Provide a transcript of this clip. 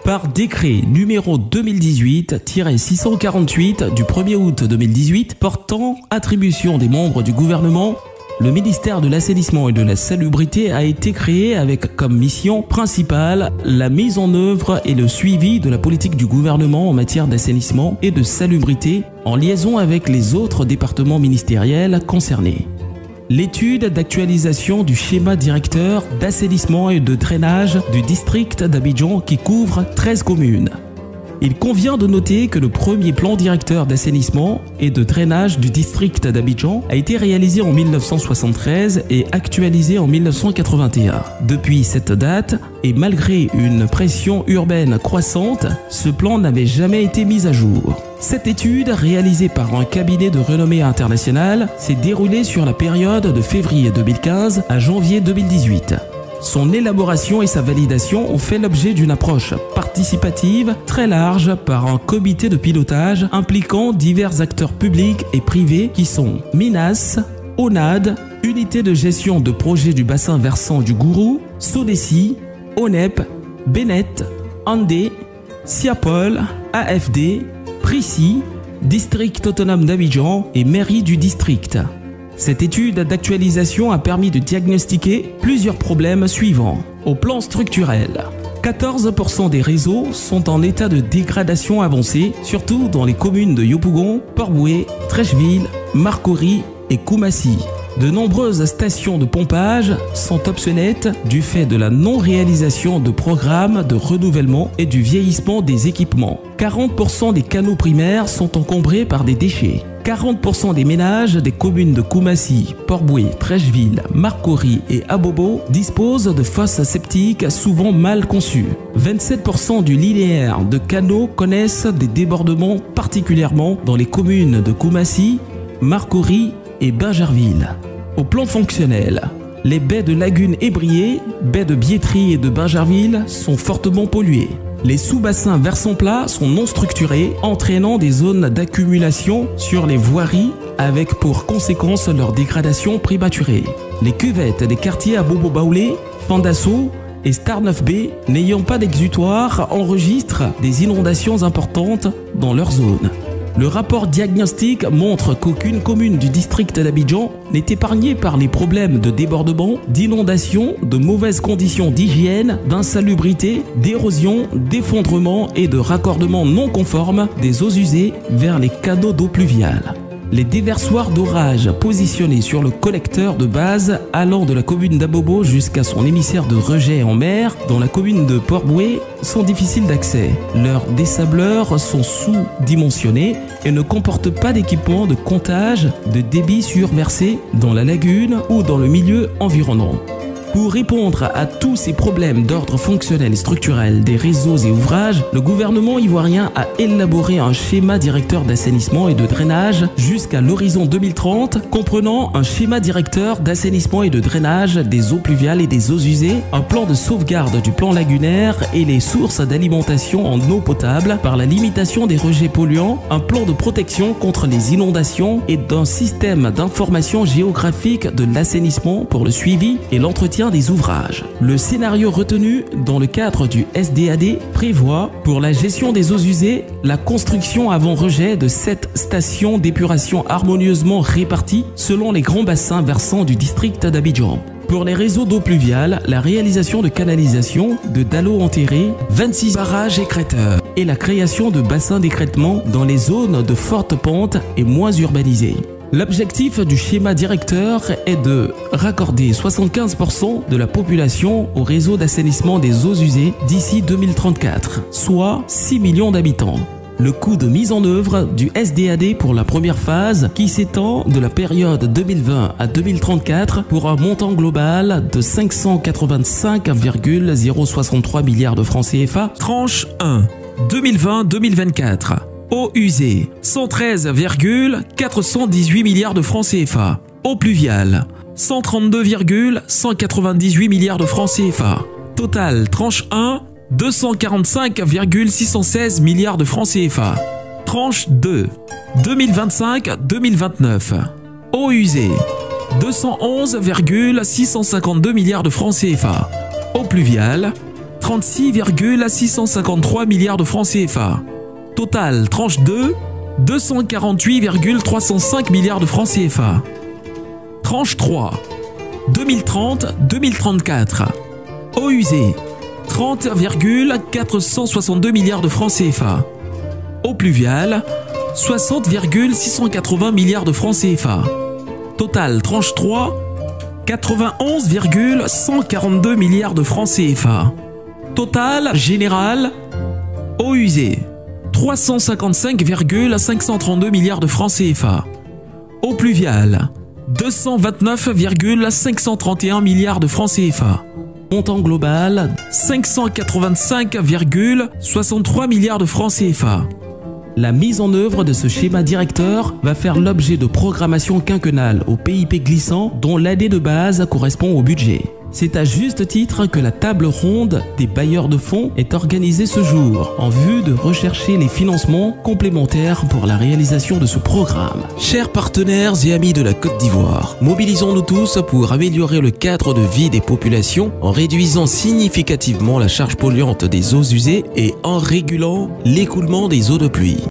Par décret numéro 2018-648 du 1er août 2018 portant attribution des membres du gouvernement, le ministère de l'Assainissement et de la Salubrité a été créé avec comme mission principale la mise en œuvre et le suivi de la politique du gouvernement en matière d'assainissement et de salubrité en liaison avec les autres départements ministériels concernés. L'étude d'actualisation du schéma directeur d'assainissement et de drainage du district d'Abidjan qui couvre 13 communes. Il convient de noter que le premier plan directeur d'assainissement et de drainage du district d'Abidjan a été réalisé en 1973 et actualisé en 1981. Depuis cette date, et malgré une pression urbaine croissante, ce plan n'avait jamais été mis à jour. Cette étude, réalisée par un cabinet de renommée internationale, s'est déroulée sur la période de février 2015 à janvier 2018. Son élaboration et sa validation ont fait l'objet d'une approche participative très large par un comité de pilotage impliquant divers acteurs publics et privés qui sont MINAS, ONAD, Unité de gestion de projet du bassin versant du Gourou, SODECI, ONEP, Benet, Andé, Siapol, AFD, PRICI, District autonome d'Abidjan et Mairie du district. Cette étude d'actualisation a permis de diagnostiquer plusieurs problèmes suivants. Au plan structurel, 14% des réseaux sont en état de dégradation avancée, surtout dans les communes de Yopougon, Port-Boué, Treichville, Marcory et Koumassi. De nombreuses stations de pompage sont obsolètes du fait de la non-réalisation de programmes de renouvellement et du vieillissement des équipements. 40% des canaux primaires sont encombrés par des déchets. 40% des ménages des communes de Koumassi, Port-Boué, Treichville, Marcory et Abobo disposent de fosses septiques souvent mal conçues. 27% du linéaire de canaux connaissent des débordements, particulièrement dans les communes de Koumassi, Marcory et Bingerville. Au plan fonctionnel, les baies de Lagune et Brié, baies de Biétry et de Bingerville sont fortement polluées. Les sous-bassins versants plats sont non structurés, entraînant des zones d'accumulation sur les voiries avec pour conséquence leur dégradation prématurée. Les cuvettes des quartiers Abobo Baoulé, Fandasso et Star 9B n'ayant pas d'exutoire enregistrent des inondations importantes dans leur zone. Le rapport diagnostic montre qu'aucune commune du district d'Abidjan n'est épargnée par les problèmes de débordement, d'inondation, de mauvaises conditions d'hygiène, d'insalubrité, d'érosion, d'effondrement et de raccordement non conforme des eaux usées vers les canaux d'eau pluviale. Les déversoirs d'orage positionnés sur le collecteur de base allant de la commune d'Abobo jusqu'à son émissaire de rejet en mer dans la commune de Port-Boué sont difficiles d'accès. Leurs désableurs sont sous-dimensionnés et ne comportent pas d'équipement de comptage de débit surversé dans la lagune ou dans le milieu environnant. Pour répondre à tous ces problèmes d'ordre fonctionnel et structurel des réseaux et ouvrages, le gouvernement ivoirien a élaboré un schéma directeur d'assainissement et de drainage jusqu'à l'horizon 2030, comprenant un schéma directeur d'assainissement et de drainage des eaux pluviales et des eaux usées, un plan de sauvegarde du plan lagunaire et les sources d'alimentation en eau potable par la limitation des rejets polluants, un plan de protection contre les inondations et d'un système d'information géographique de l'assainissement pour le suivi et l'entretien des ouvrages. Le scénario retenu dans le cadre du SDAD prévoit pour la gestion des eaux usées la construction avant rejet de 7 stations d'épuration harmonieusement réparties selon les grands bassins versants du district d'Abidjan. Pour les réseaux d'eau pluviale, la réalisation de canalisations, de dallots enterrés, 26 barrages écrêteurs et la création de bassins d'écrêtement dans les zones de forte pente et moins urbanisées. L'objectif du schéma directeur est de raccorder 75% de la population au réseau d'assainissement des eaux usées d'ici 2034, soit 6 millions d'habitants. Le coût de mise en œuvre du SDAD pour la première phase, qui s'étend de la période 2020 à 2034 pour un montant global de 585,063 milliards de francs CFA. Tranche 1, 2020-2024. Eaux usées, 113,418 milliards de francs CFA. Eaux pluviales, 132,198 milliards de francs CFA. Total, tranche 1, 245,616 milliards de francs CFA. Tranche 2, 2025-2029. Eaux usées, 211,652 milliards de francs CFA. Eaux pluviales, 36,653 milliards de francs CFA. Total, tranche 2, 248,305 milliards de francs CFA. Tranche 3, 2030-2034. Eaux usées, 30,462 milliards de francs CFA. Eaux pluviales, 60,680 milliards de francs CFA. Total, tranche 3, 91,142 milliards de francs CFA. Total général, eaux usées, 355,532 milliards de francs CFA. Eaux pluviales, 229,531 milliards de francs CFA. Montant global, 585,63 milliards de francs CFA. La mise en œuvre de ce schéma directeur va faire l'objet de programmation quinquennale au PIP glissant dont l'année de base correspond au budget. C'est à juste titre que la table ronde des bailleurs de fonds est organisée ce jour en vue de rechercher les financements complémentaires pour la réalisation de ce programme. Chers partenaires et amis de la Côte d'Ivoire, mobilisons-nous tous pour améliorer le cadre de vie des populations en réduisant significativement la charge polluante des eaux usées et en régulant l'écoulement des eaux de pluie.